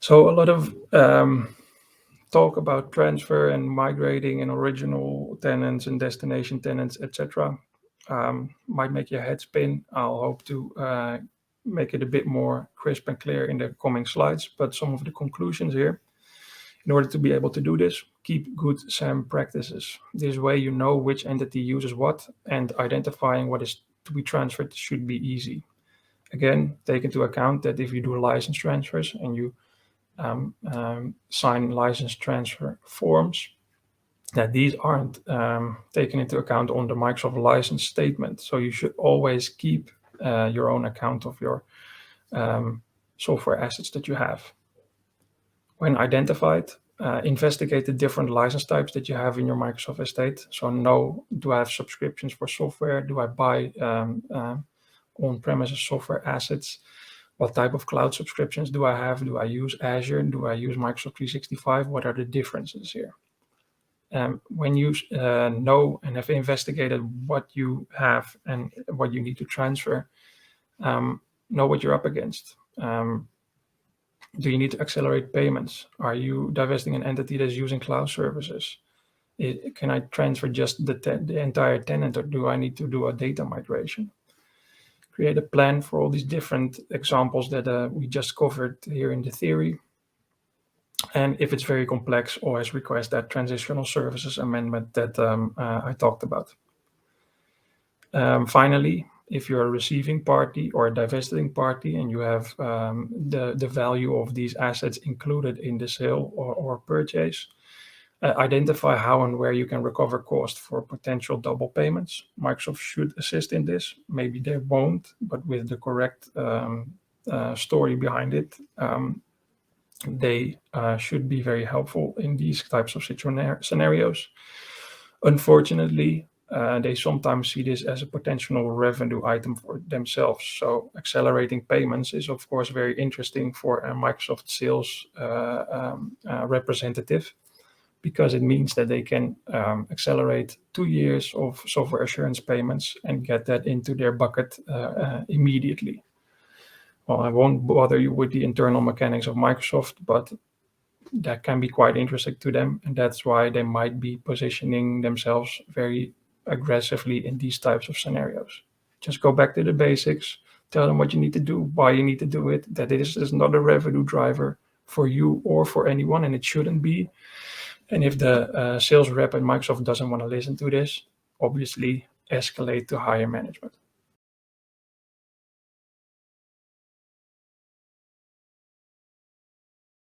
So a lot of talk about transfer and migrating and original tenants and destination tenants, etc. Might make your head spin. I'll hope to make it a bit more crisp and clear in the coming slides, but some of the conclusions here. In order to be able to do this, keep good SAM practices. This way you know which entity uses what, and identifying what is to be transferred should be easy. Again, take into account that if you do license transfers and you sign license transfer forms, that these aren't taken into account on the Microsoft license statement. So you should always keep your own account of your software assets that you have. When identified, investigate the different license types that you have in your Microsoft estate. So know, do I have subscriptions for software? Do I buy on-premises software assets? What type of cloud subscriptions do I have? Do I use Azure? Do I use Microsoft 365? What are the differences here? When you know and have investigated what you have and what you need to transfer, know what you're up against. Do you need to accelerate payments? Are you divesting an entity that's using cloud services? Can I transfer just the entire tenant, or do I need to do a data migration? Create a plan for all these different examples that we just covered here in the theory. And if it's very complex, always request that transitional services amendment that I talked about. Finally, if you're a receiving party or a divesting party and you have the value of these assets included in the sale or purchase, identify how and where you can recover cost for potential double payments. Microsoft should assist in this. Maybe they won't, but with the correct story behind it, they should be very helpful in these types of scenarios. Unfortunately, they sometimes see this as a potential revenue item for themselves. So accelerating payments is, of course, very interesting for a Microsoft sales representative, because it means that they can accelerate 2 years of software assurance payments and get that into their bucket immediately. Well, I won't bother you with the internal mechanics of Microsoft, but that can be quite interesting to them, and that's why they might be positioning themselves very aggressively in these types of scenarios. Just go back to the basics, tell them what you need to do, why you need to do it, that this is not a revenue driver for you or for anyone, and it shouldn't be. And if the sales rep at Microsoft doesn't want to listen to this, obviously escalate to higher management.